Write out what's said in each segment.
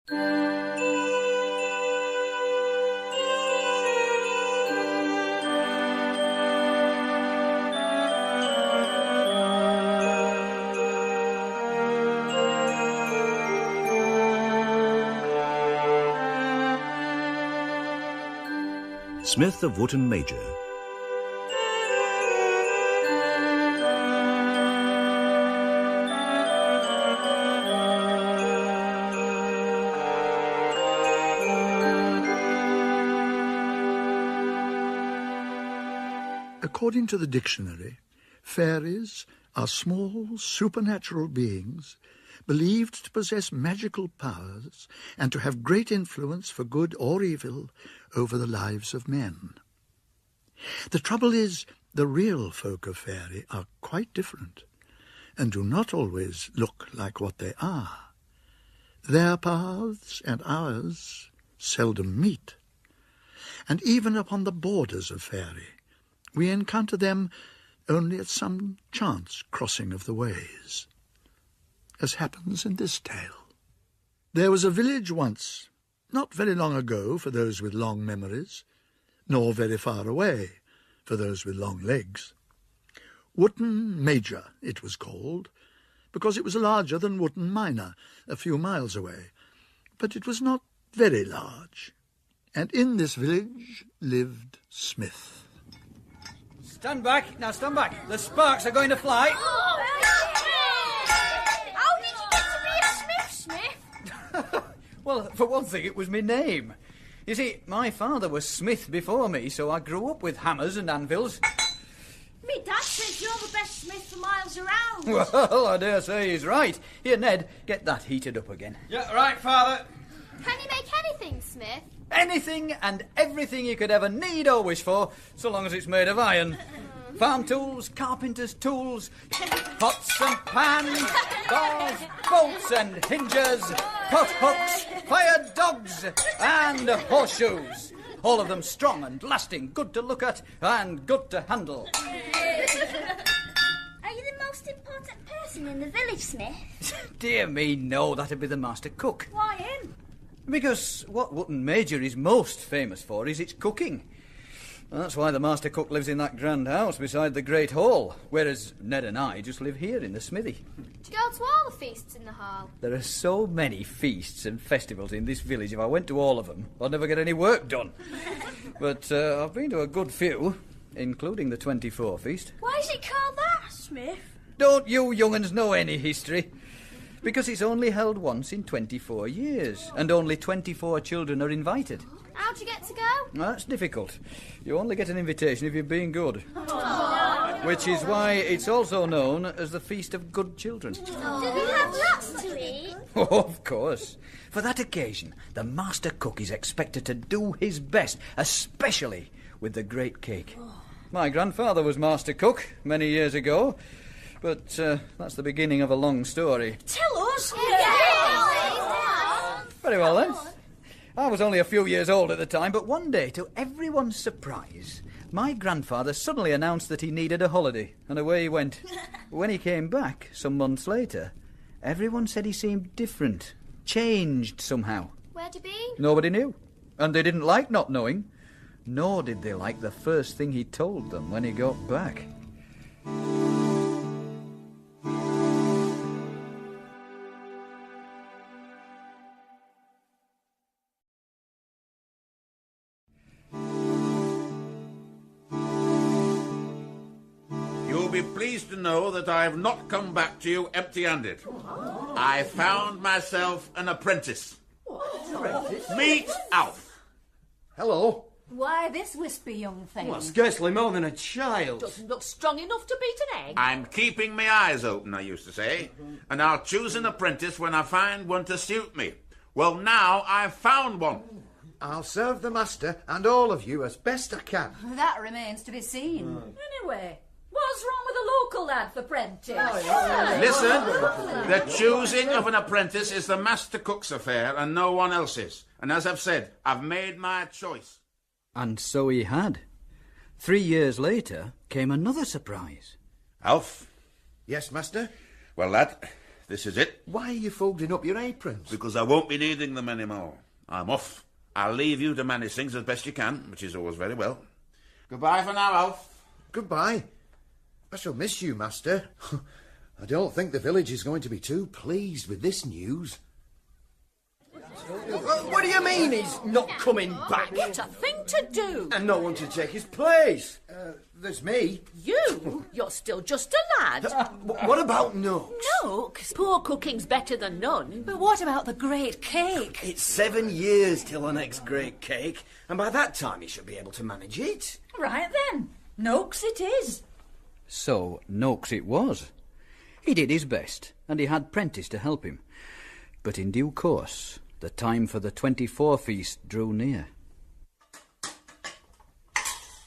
Smith of Wootton Major. According to the dictionary, fairies are small supernatural beings believed to possess magical powers and to have great influence for good or evil over the lives of men. The trouble is, the real folk of fairy are quite different and do not always look like what they are. Their paths and ours seldom meet, and even upon the borders of fairy, we encounter them only at some chance crossing of the ways, as happens in this tale. There was a village once, not very long ago for those with long memories, nor very far away for those with long legs. Wootton Major it was called, because it was larger than Wootton Minor, a few miles away, but it was not very large. And in this village lived Smith. Stand back. Now stand back. The sparks are going to fly. Oh, how did you get to be a Smith, Smith? Well, for one thing, it was my name. You see, my father was Smith before me, so I grew up with hammers and anvils. Me dad says you're the best Smith for miles around. Well, I dare say he's right. Here, Ned, get that heated up again. Yeah, right, Father. Can you make anything, Smith? Anything and everything you could ever need or wish for, so long as it's made of iron. Farm tools, carpenter's tools, pots and pans, bars, bolts and hinges, pot hooks, fire dogs and horseshoes. All of them strong and lasting, good to look at and good to handle. Are you the most important person in the village, Smith? Dear me, no, that'd be the master cook. Why him? Because what Wootton Major is most famous for is its cooking. And that's why the master cook lives in that grand house beside the great hall, whereas Ned and I just live here in the smithy. Do you go to all the feasts in the hall? There are so many feasts and festivals in this village, if I went to all of them, I'd never get any work done. But I've been to a good few, including the 24 feast. Why is it called that, Smith? Don't you young'uns know any history? Because it's only held once in 24 years, and only 24 children are invited. How'd you get to go? That's difficult. You only get an invitation if you're being good. Which is why it's also known as the Feast of Good Children. Do they have lots to eat? Oh, of course. For that occasion, the master cook is expected to do his best, especially with the great cake. My grandfather was master cook many years ago, but that's the beginning of a long story. Tell us. Very well, then. I was only a few years old at the time, but one day, to everyone's surprise, my grandfather suddenly announced that he needed a holiday, and away he went. When he came back, some months later, everyone said he seemed different, changed somehow. Where'd you been? Nobody knew, and they didn't like not knowing, nor did they like the first thing he told them when he got back. Be pleased to know that I have not come back to you empty-handed. I found myself an apprentice. Meet Alf. Hello. Why, this wispy young thing? Well, scarcely more than a child. Doesn't look strong enough to beat an egg. I'm keeping my eyes open, I used to say, and I'll choose an apprentice when I find one to suit me. Well, now I've found one. I'll serve the master and all of you as best I can. That remains to be seen. Anyway, what's wrong with a local lad for apprentice? Listen, the choosing of an apprentice is the master cook's affair and no one else's. And as I've said, I've made my choice. And so he had. 3 years later came another surprise. Alf? Yes, master? Well, lad, This is it. Why are you folding up your aprons? Because I won't be needing them anymore. I'm off. I'll leave you to manage things as best you can, which is always very well. Goodbye for now, Alf. Goodbye. I shall miss you, Master. I don't think the village is going to be too pleased with this news. What do you mean he's not coming back? What a thing to do! And no one to take his place. There's me. You? You're still just a lad. What about Nooks? Nooks? Poor cooking's better than none. But what about the great cake? It's 7 years till the next great cake, and by that time he should be able to manage it. Right then. Nooks it is. So, Noakes it was. He did his best, and he had Prentice to help him. But in due course, the time for the 24 feast drew near.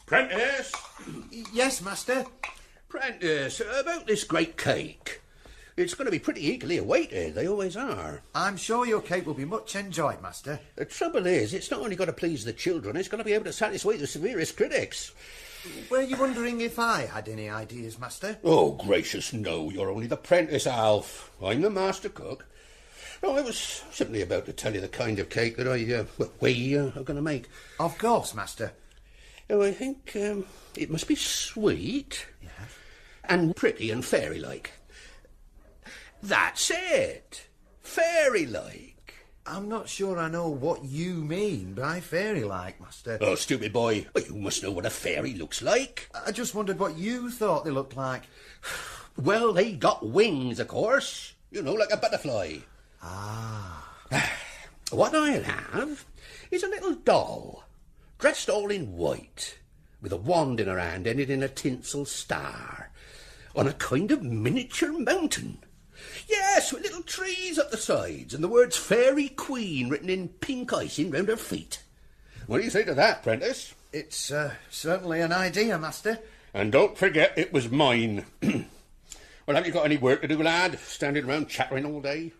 Prentice! Yes, Master. Prentice, about this great cake. It's going to be pretty eagerly awaited, they always are. I'm sure your cake will be much enjoyed, Master. The trouble is, it's not only got to please the children, it's got to be able to satisfy the severest critics. Were you wondering if I had any ideas, Master? Oh, gracious, no, you're only the prentice, Alf. I'm the master cook. No, I was simply about to tell you the kind of cake that we are going to make. Of course, Master. Oh, I think it must be sweet. Yeah. And pretty and fairy-like. That's it. Fairy-like. I'm not sure I know what you mean by fairy-like, Master. Oh, stupid boy. Well, you must know what a fairy looks like. I just wondered what you thought they looked like. Well, they got wings, of course. You know, like a butterfly. Ah. What I'll have is a little doll, dressed all in white, with a wand in her hand ending in a tinsel star, on a kind of miniature mountain. Yes, with little trees up the sides, and the words Fairy Queen written in pink icing round her feet. What do you say to that, Prentice? It's certainly an idea, Master. And don't forget it was mine. Well, have you got any work to do, lad? Standing around chattering all day?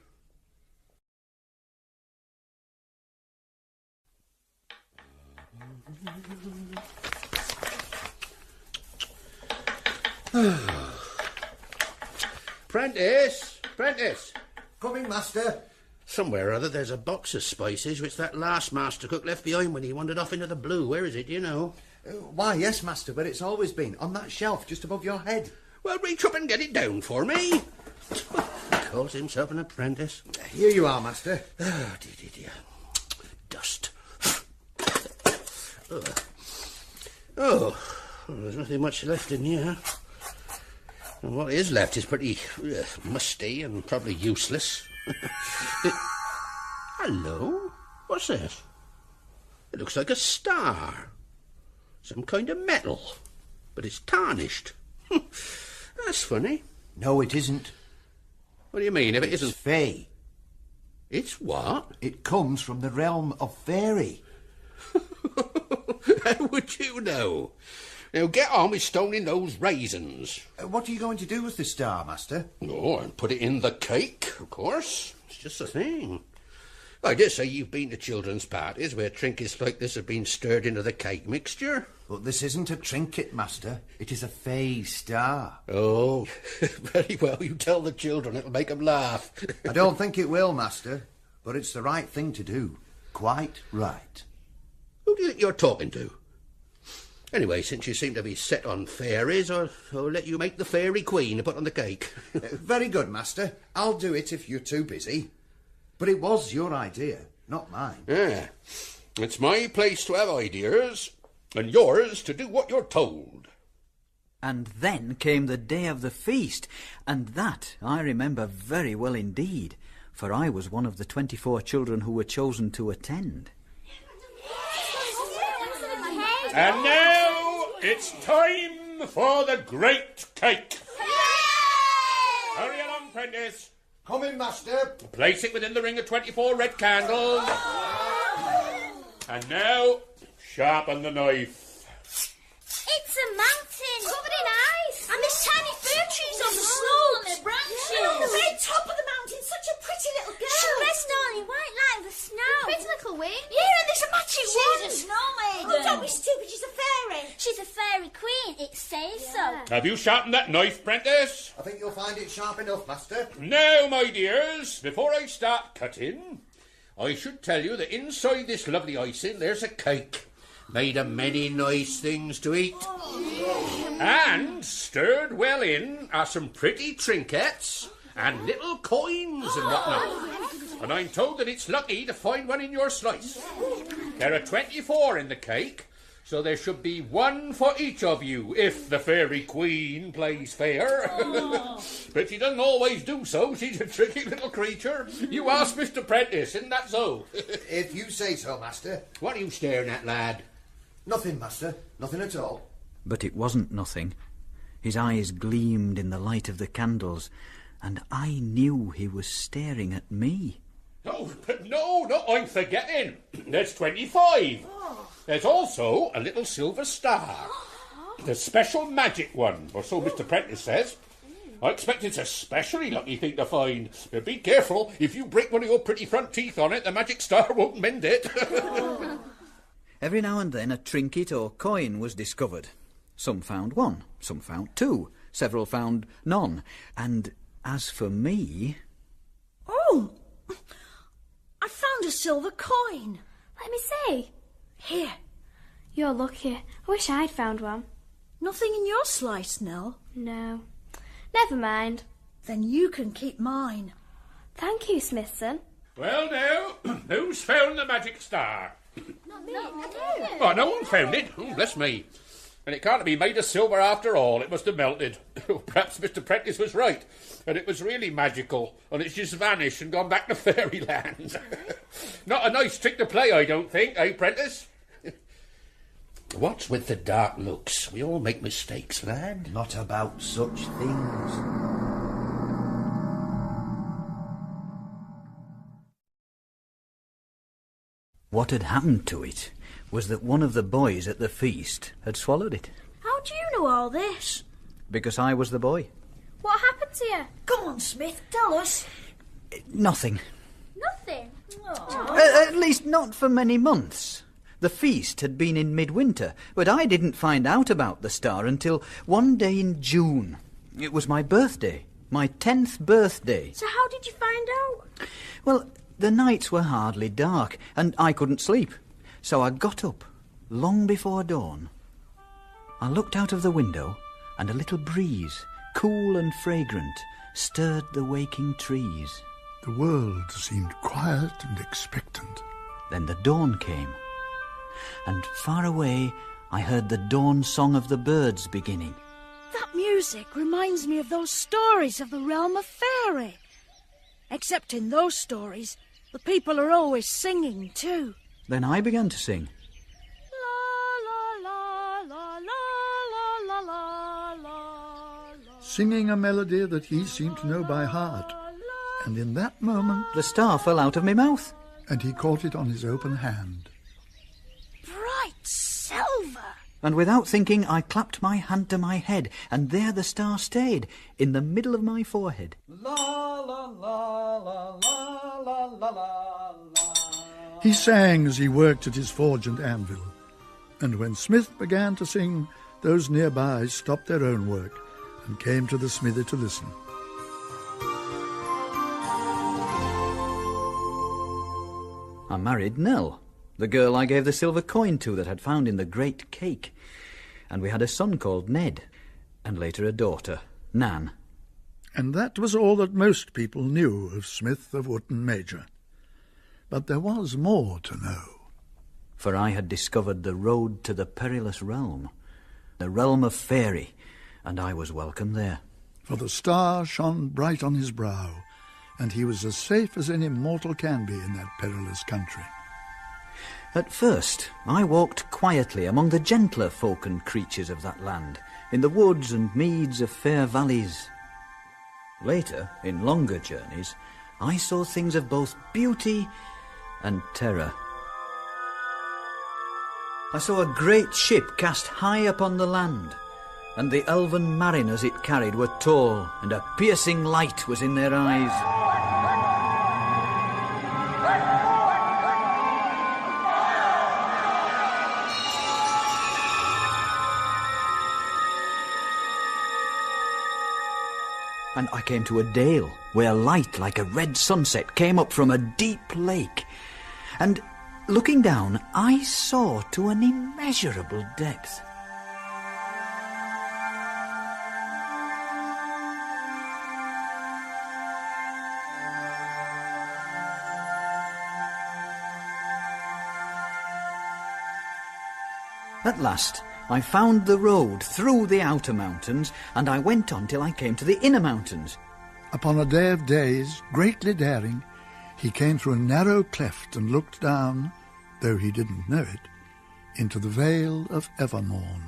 Prentice! Prentice! Coming, Master. Somewhere or other there's a box of spices which that last master cook left behind when he wandered off into the blue. Where is it, do you know? Why, yes, Master, but it's always been on that shelf just above your head. Well, reach up and get it down for me. Calls himself an apprentice. Here you are, Master. Oh, dear. Dust. Oh, there's nothing much left in here. And what is left is pretty musty and probably useless. Hello? What's this? It looks like a star. Some kind of metal. But it's tarnished. That's funny. No, it isn't. What do you mean, if it isn't? Fae. It's what? It comes from the realm of Faery. How would you know? Now get on with stoning those raisins. What are you going to do with the star, Master? Oh, and put it in the cake, of course. It's just the thing. I dare say you've been to children's parties where trinkets like this have been stirred into the cake mixture. But this isn't a trinket, Master. It is a Fae star. Oh, very well. You tell the children. It'll make them laugh. I don't think it will, Master. But it's the right thing to do. Quite right. Who do you think you're talking to? Anyway, since you seem to be set on fairies, I'll let you make the Fairy Queen to put on the cake. Very good, Master. I'll do it if you're too busy. But it was your idea, not mine. Yeah. It's my place to have ideas, and yours to do what you're told. And then came the day of the feast, and that I remember very well indeed, for I was one of the 24 children who were chosen to attend. And now it's time for the great cake. Hurry along, Prentice. Coming, Master. Place it within the ring of 24 red candles. And now, sharpen the knife. It's a mountain. Covered in ice. And there's tiny fir trees on the slopes. And on the very top of the mountain, such a pretty little girl. She's dressed all in white like the snow. Pretty little wing. Yeah, and there's a matching wand. She's a snow maiden. Oh, don't be stupid. She's a fairy. She's a fairy queen, It says so. Have you sharpened that knife, Prentice? I think you'll find it sharp enough, Master. Now, my dears, before I start cutting, I should tell you that inside this lovely icing there's a cake made of many nice things to eat. And stirred well in are some pretty trinkets and little coins and whatnot. And I'm told that it's lucky to find one in your slice. There are 24 in the cake, so there should be one for each of you if the Fairy Queen plays fair. But she doesn't always do so. She's a tricky little creature. You ask Mr. Prentice, isn't that so? If you say so, Master. What are you staring at, lad? Nothing, Master. Nothing at all. But it wasn't nothing. His eyes gleamed in the light of the candles, and I knew he was staring at me. Oh, but no, I'm forgetting. There's 25. There's also a little silver star. The special magic one, or so Mr. Prentice says. I expect it's a specially lucky thing to find. But be careful. If you break one of your pretty front teeth on it, the magic star won't mend it. Every now and then a trinket or coin was discovered. Some found one, some found two, several found none. And as for me... Oh! I found a silver coin. Let me see. Here. You're lucky. I wish I'd found one. Nothing in your slice, Nell? No. Never mind. Then you can keep mine. Thank you, Smithson. Well, now, who's found the magic star? Not me. Oh, no one found it. Oh, bless me. And it can't be made of silver after all. It must have melted. Perhaps Mr. Prentice was right, and it was really magical, and it's just vanished and gone back to fairyland. Not a nice trick to play, I don't think, eh, Prentice? What's with the dark looks? We all make mistakes, lad. Not about such things. What had happened to it was that one of the boys at the feast had swallowed it. How do you know all this? Because I was the boy. What happened to you? Come on, Smith, tell us. Nothing. Nothing. At least not for many months. The feast had been in midwinter, but I didn't find out about the star until one day in June. It was my birthday, my 10th birthday. So how did you find out? Well, the nights were hardly dark, and I couldn't sleep. So I got up, long before dawn. I looked out of the window, and a little breeze, cool and fragrant, stirred the waking trees. The world seemed quiet and expectant. Then the dawn came, and far away I heard the dawn song of the birds beginning. That music reminds me of those stories of the realm of fairy. Except in those stories, the people are always singing too. Then I began to sing. La la la la la la la la. Singing a melody that he seemed to know by heart. And in that moment, The star fell out of my mouth. and he caught it on his open hand. Bright silver. And without thinking, I clapped my hand to my head, and there the star stayed, in the middle of my forehead. La la la la la la la la. He sang as he worked at his forge and anvil. And when Smith began to sing, those nearby stopped their own work and came to the smithy to listen. I married Nell, the girl I gave the silver coin to that I'd found in the great cake. And we had a son called Ned, and later a daughter, Nan. And that was all that most people knew of Smith of Wootton Major. But there was more to know. For I had discovered the road to the Perilous Realm, the realm of Faery, and I was welcome there. For the star shone bright on his brow, and he was as safe as any mortal can be in that perilous country. At first, I walked quietly among the gentler folk and creatures of that land, in the woods and meads of fair valleys. Later, in longer journeys, I saw things of both beauty and terror. I saw a great ship cast high upon the land, and the elven mariners it carried were tall, and a piercing light was in their eyes. and I came to a dale where light like a red sunset came up from a deep lake. And looking down, I saw to an immeasurable depth. At last, I found the road through the outer mountains, and I went on till I came to the inner mountains. Upon a day of days, greatly daring, he came through a narrow cleft and looked down, though he didn't know it, into the Vale of Evermorn.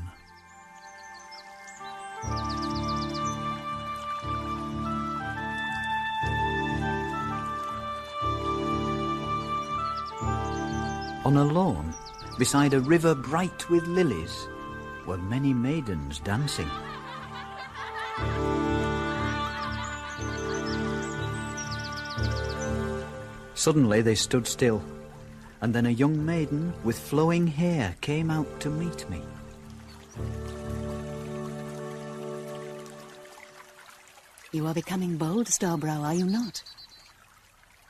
On a lawn, beside a river bright with lilies, were many maidens dancing. Suddenly they stood still, and then a young maiden with flowing hair came out to meet me. You are becoming bold, Starbrow, are you not?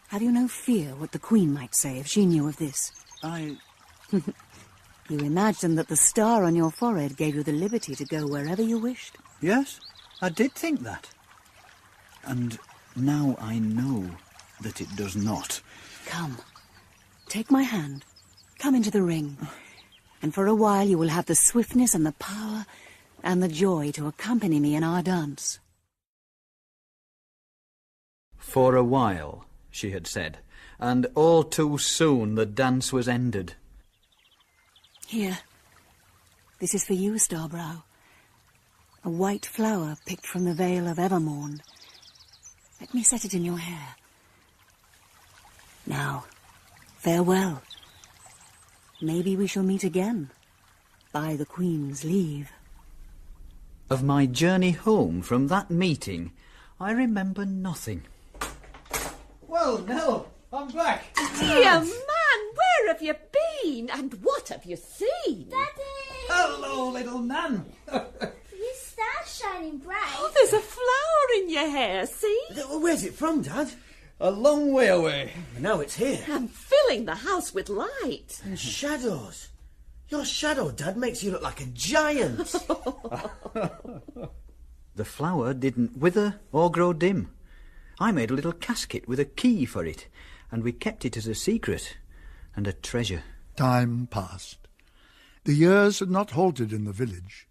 Have you no fear what the Queen might say if she knew of this? You imagined that the star on your forehead gave you the liberty to go wherever you wished. Yes, I did think that. And now I know that it does not. Come, take my hand, come into the ring, and for a while you will have the swiftness and the power and the joy to accompany me in our dance. For a while, she had said, and all too soon the dance was ended. Here, this is for you, Starbrow. A white flower picked from the Vale of Evermorn. Let me set it in your hair. Now, farewell. Maybe we shall meet again, by the Queen's leave. Of my journey home from that meeting, I remember nothing. Well, Nell, I'm back. Dear man, where have you been? And what have you seen? Daddy! Hello, little Nan. Your star's shining bright. Oh, there's a flower in your hair, see? Where's it from, Dad? A long way away. Now it's here. And filling the house with light. And shadows. Your shadow, Dad, makes you look like a giant. The flower didn't wither or grow dim. I made a little casket with a key for it, and we kept it as a secret and a treasure. Time passed. The years had not halted in the village.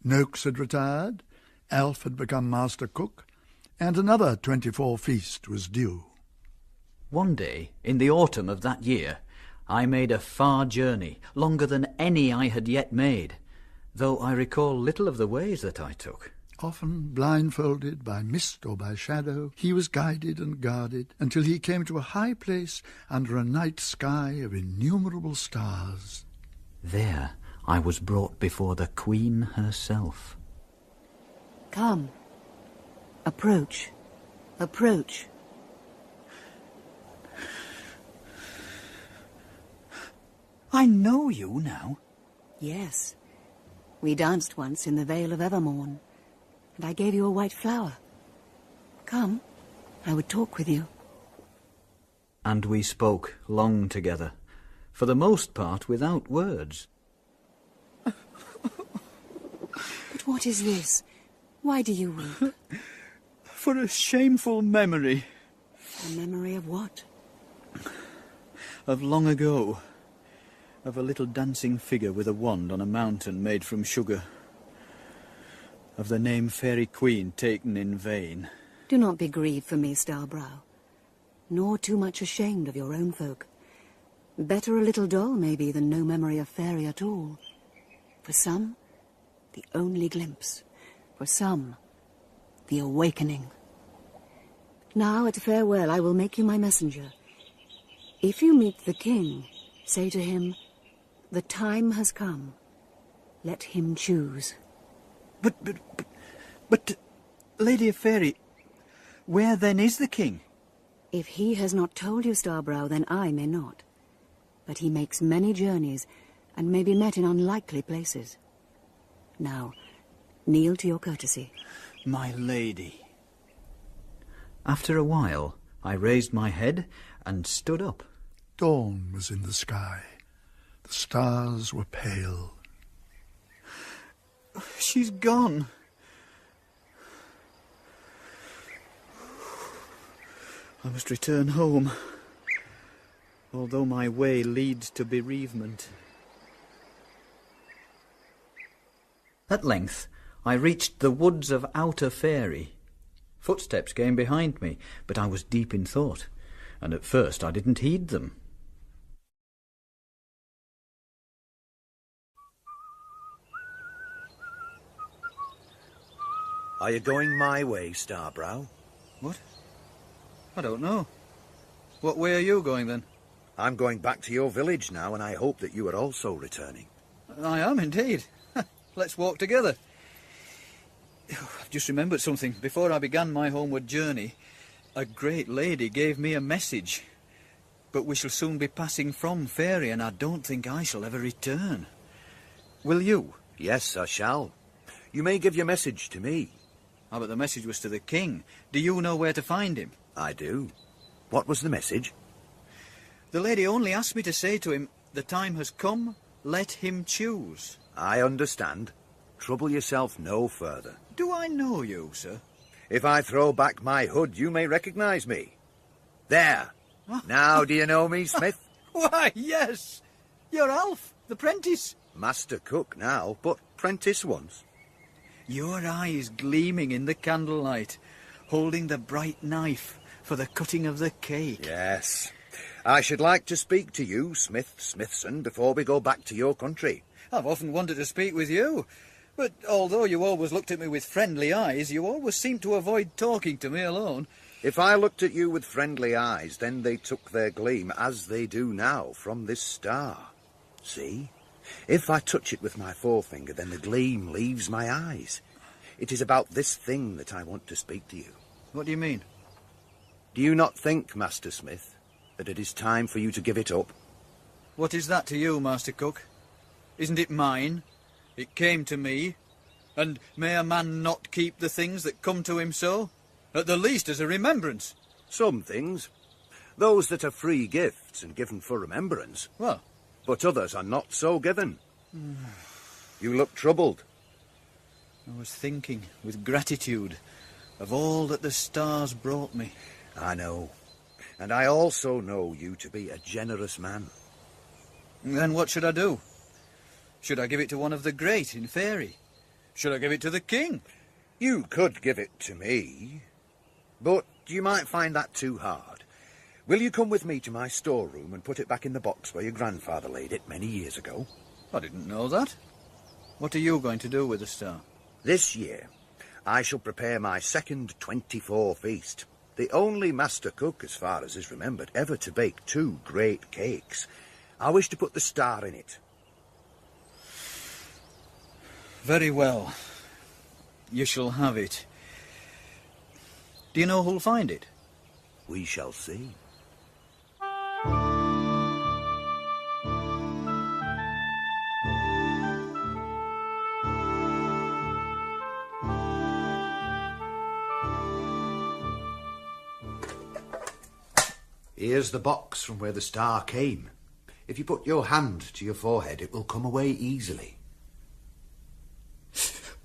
Noakes had retired, Alf had become master cook, and another 24 feast was due. One day, in the autumn of that year, I made a far journey, longer than any I had yet made, though I recall little of the ways that I took. Often blindfolded by mist or by shadow, he was guided and guarded until he came to a high place under a night sky of innumerable stars. There I was brought before the Queen herself. Come. Approach. Approach. I know you now. Yes. We danced once in the Vale of Evermorn, and I gave you a white flower. Come, I would talk with you. And we spoke long together, for the most part without words. But what is this? Why do you weep? For a shameful memory. A memory of what? Of long ago. Of a little dancing figure with a wand on a mountain made from sugar. Of the name Fairy Queen taken in vain. Do not be grieved for me, Starbrow, nor too much ashamed of your own folk. Better a little dull, maybe, than no memory of fairy at all. For some, the only glimpse. For some, the awakening. Now, at farewell, I will make you my messenger. If you meet the king, say to him, the time has come. Let him choose. But, Lady of Faery, where then is the king? If he has not told you, Starbrow, then I may not. But he makes many journeys, and may be met in unlikely places. Now, kneel to your courtesy. My lady. After a while, I raised my head and stood up. Dawn was in the sky. The stars were pale. She's gone. I must return home, although my way leads to bereavement. At length, I reached the woods of Outer Faery. Footsteps came behind me, but I was deep in thought, and at first I didn't heed them. Are you going my way, Starbrow? What? I don't know. What way are you going, then? I'm going back to your village now, and I hope that you are also returning. I am, indeed. Let's walk together. I've just remembered something. Before I began my homeward journey, a great lady gave me a message. But we shall soon be passing from Faery, and I don't think I shall ever return. Will you? Yes, I shall. You may give your message to me. Ah, but the message was to the king. Do you know where to find him? I do. What was the message? The lady only asked me to say to him, the time has come, let him choose. I understand. Trouble yourself no further. Do I know you, sir? If I throw back my hood, you may recognise me. There. Now, do you know me, Smith? Why, yes. You're Alf, the prentice. Master cook now, but prentice once. Your eyes gleaming in the candlelight, holding the bright knife for the cutting of the cake. Yes. I should like to speak to you, Smith Smithson, before we go back to your country. I've often wanted to speak with you, but although you always looked at me with friendly eyes, you always seemed to avoid talking to me alone. If I looked at you with friendly eyes, then they took their gleam, as they do now, from this star. See? If I touch it with my forefinger, then the gleam leaves my eyes. It is about this thing that I want to speak to you. What do you mean? Do you not think, Master Smith, that it is time for you to give it up? What is that to you, Master Cook? Isn't it mine? It came to me. And may a man not keep the things that come to him so? At the least as a remembrance. Some things. Those that are free gifts and given for remembrance. Well? But others are not so given. You look troubled. I was thinking, with gratitude, of all that the stars brought me. I know. And I also know you to be a generous man. Then what should I do? Should I give it to one of the great in Faery? Should I give it to the king? You could give it to me, but you might find that too hard. Will you come with me to my storeroom and put it back in the box where your grandfather laid it many years ago? I didn't know that. What are you going to do with the star? This year, I shall prepare my second 24 feast. The only master cook, as far as is remembered, ever to bake 2 great cakes. I wish to put the star in it. Very well. You shall have it. Do you know who'll find it? We shall see. Here's the box from where the star came. If you put your hand to your forehead, it will come away easily.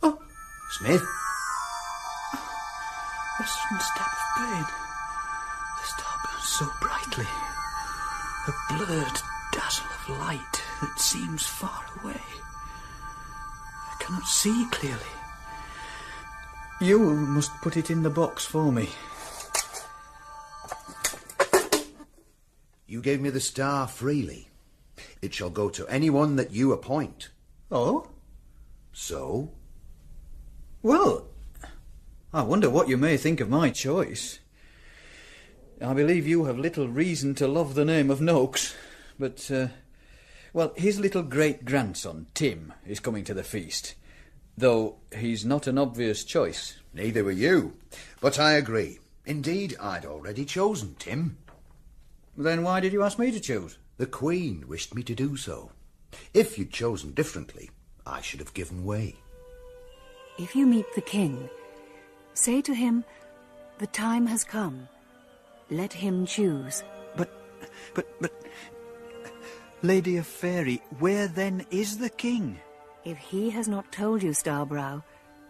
Oh. Smith? A sudden stab of pain. The star burns so brightly. A blurred dazzle of light that seems far away. I cannot see clearly. You must put it in the box for me. You gave me the star freely. It shall go to anyone that you appoint. Oh? So? Well, I wonder what you may think of my choice. I believe you have little reason to love the name of Noakes, but, well, his little great-grandson, Tim, is coming to the feast, though he's not an obvious choice. Neither were you, but I agree. Indeed, I'd already chosen Tim. Then why did you ask me to choose? The Queen wished me to do so. If you'd chosen differently, I should have given way. If you meet the king, say to him, The time has come. Let him choose. But... Lady of Faery, where then is the king? If he has not told you, Starbrow,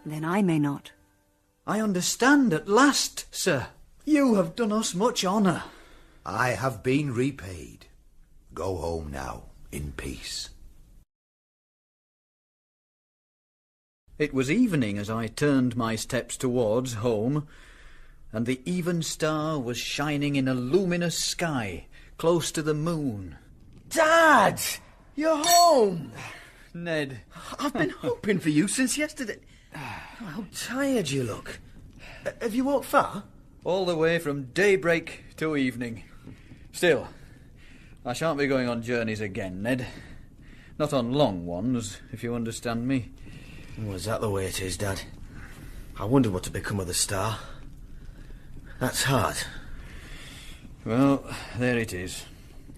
then I may not. I understand at last, sir. You have done us much honour. I have been repaid. Go home now, in peace. It was evening as I turned my steps towards home, and the even star was shining in a luminous sky close to the moon. Dad! You're home! Ned. I've been hoping for you since yesterday. Oh, how tired you look. Have you walked far? All the way from daybreak to evening. Still, I shan't be going on journeys again, Ned. Not on long ones, if you understand me. Oh, is that the way it is, Dad? I wonder what to become of the star. That's hard. Well, there it is.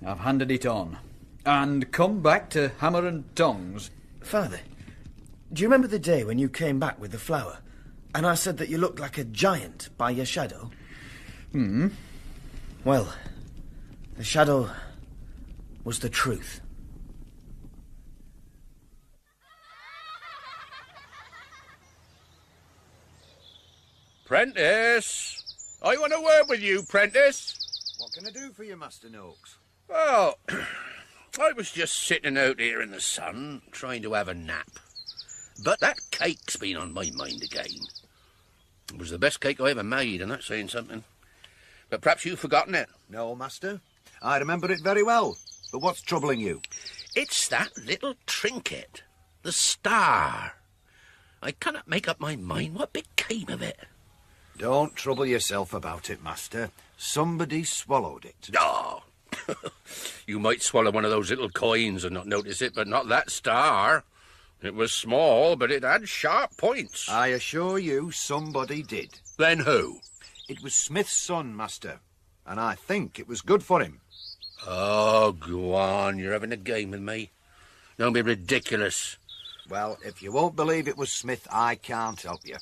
I've handed it on. And come back to hammer and tongs. Father, do you remember the day when you came back with the flower, and I said that you looked like a giant by your shadow? Well, the shadow was the truth. Prentice! I want a word with you, Prentice. What can I do for you, Master Noakes? Well, I was just sitting out here in the sun, trying to have a nap. But that cake's been on my mind again. It was the best cake I ever made, and that's saying something. But perhaps you've forgotten it. No, Master. I remember it very well. But what's troubling you? It's that little trinket, the star. I cannot make up my mind what became of it. Don't trouble yourself about it, Master. Somebody swallowed it. Oh, you might swallow one of those little coins and not notice it, but not that star. It was small, but it had sharp points. I assure you somebody did. Then who? It was Smith's son, Master, and I think it was good for him. Oh, go on, you're having a game with me. Don't be ridiculous. Well, if you won't believe it was Smith, I can't help you.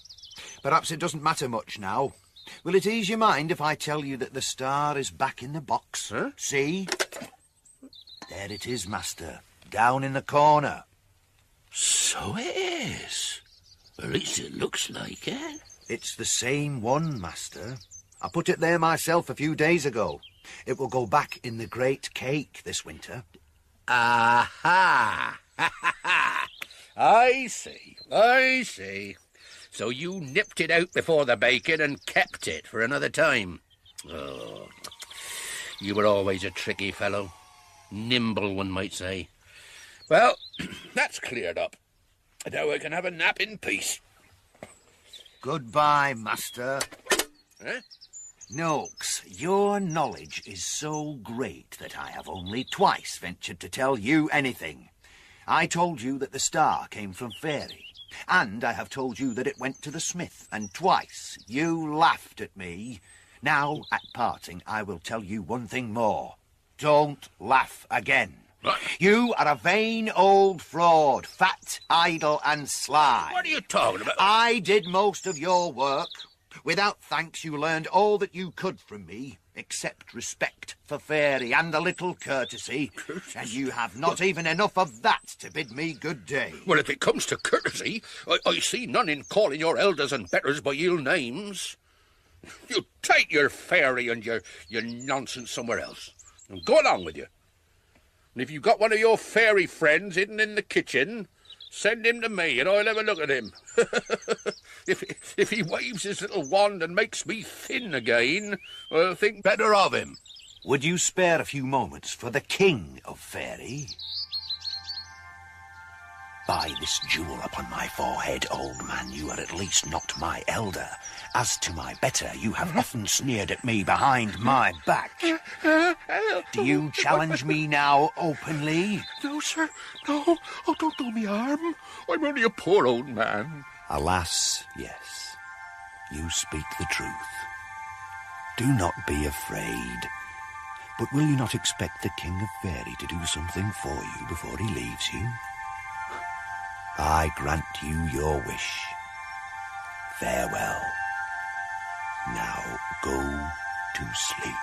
Perhaps it doesn't matter much now. Will it ease your mind if I tell you that the star is back in the box? Huh? See? There it is, Master, down in the corner. So it is. At least it looks like it. It's the same one, Master. I put it there myself a few days ago. It will go back in the great cake this winter. Aha! I see. So you nipped it out before the bacon and kept it for another time. Oh, you were always a tricky fellow. Nimble, one might say. Well, that's cleared up. Now I can have a nap in peace. Goodbye, Master. Huh? Noakes, your knowledge is so great that I have only twice ventured to tell you anything. I told you that the star came from Faery, and I have told you that it went to the smith, and twice you laughed at me. Now, at parting, I will tell you one thing more. Don't laugh again. What? You are a vain old fraud, fat, idle, and sly. What are you talking about? I did most of your work. Without thanks, you learned all that you could from me, except respect for Faery and a little courtesy, and you have not even enough of that to bid me good day. Well, if it comes to courtesy, I see none in calling your elders and betters by ill names. You take your Faery and your nonsense somewhere else, and go along with you. And if you've got one of your Faery friends hidden in the kitchen, send him to me, and I'll have a look at him. If he waves his little wand and makes me thin again, I'll think better of him. Would you spare a few moments for the king of Faery? By this jewel upon my forehead, old man, you are at least not my elder. As to my better, you have often sneered at me behind my back. Do you challenge me now openly? No, sir, no. Oh, don't do me harm. I'm only a poor old man. Alas, yes. You speak the truth. Do not be afraid. But will you not expect the King of Faery to do something for you before he leaves you? I grant you your wish. Farewell. Now go to sleep.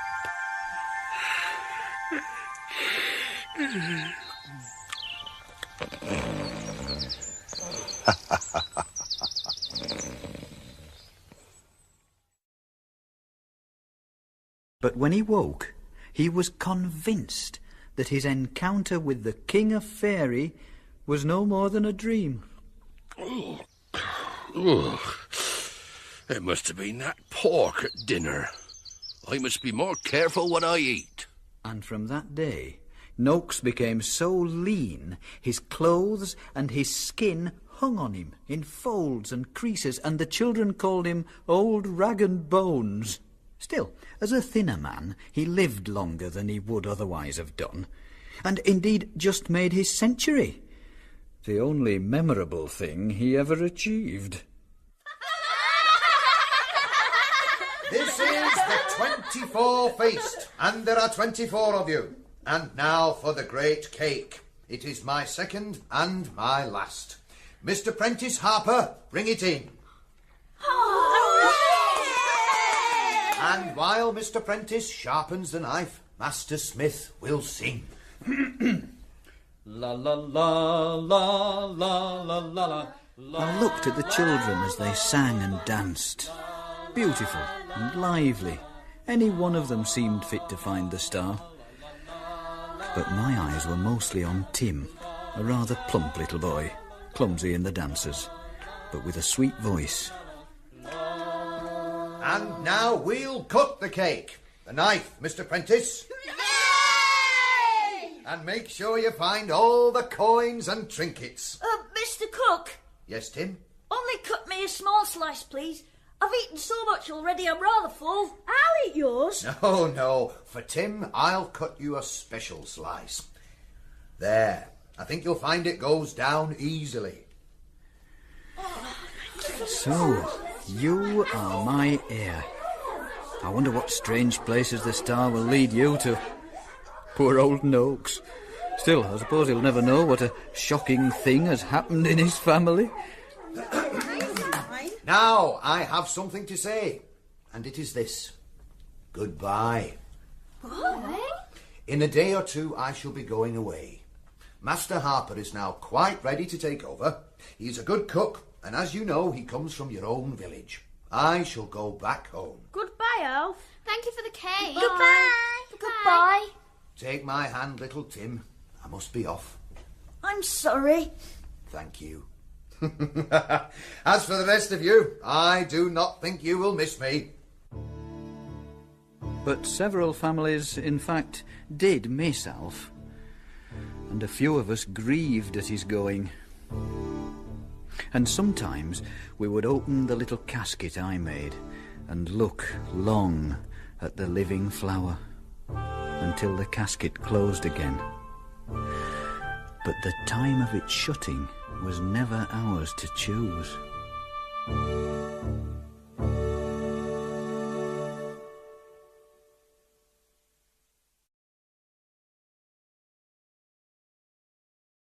But when he woke, he was convinced that his encounter with the King of Faery was no more than a dream. It must have been that pork at dinner. I must be more careful what I eat. And from that day, Noakes became so lean, his clothes and his skin hung on him in folds and creases, and the children called him Old Rag and Bones. Still, as a thinner man, he lived longer than he would otherwise have done, and indeed just made his century. The only memorable thing he ever achieved. This is the 24 feast, and there are 24 of you. And now for the great cake. It is my second and my last. Mr. Prentice Harper, bring it in. And while Mr. Prentice sharpens the knife, Master Smith will sing. La la la la la la la la. I looked at the children as they sang and danced. Beautiful and lively. Any one of them seemed fit to find the star. But my eyes were mostly on Tim, a rather plump little boy, clumsy in the dances, but with a sweet voice. And now we'll cut the cake. The knife, Mr. Prentice. Yay! And make sure you find all the coins and trinkets. Mr. Cook, Yes, Tim? only cut me a small slice, please. I've eaten so much already, I'm rather full. I'll eat yours. No. For Tim, I'll cut you a special slice. There. I think you'll find it goes down easily. So, you are my heir. I wonder what strange places the star will lead you to. Poor old Noakes. Still, I suppose he'll never know what a shocking thing has happened in his family. Now, I have something to say, and it is this. Goodbye. What? In a day or two, I shall be going away. Master Harper is now quite ready to take over. He's a good cook, and as you know, he comes from your own village. I shall go back home. Goodbye, Elf. Thank you for the cake. Goodbye. Goodbye. Take my hand, little Tim. I must be off. I'm sorry. Thank you. As for the rest of you, I do not think you will miss me. But several families, in fact, did miss Alf. And a few of us grieved at his going. And sometimes we would open the little casket I made and look long at the living flower until the casket closed again. But the time of its shutting was never ours to choose.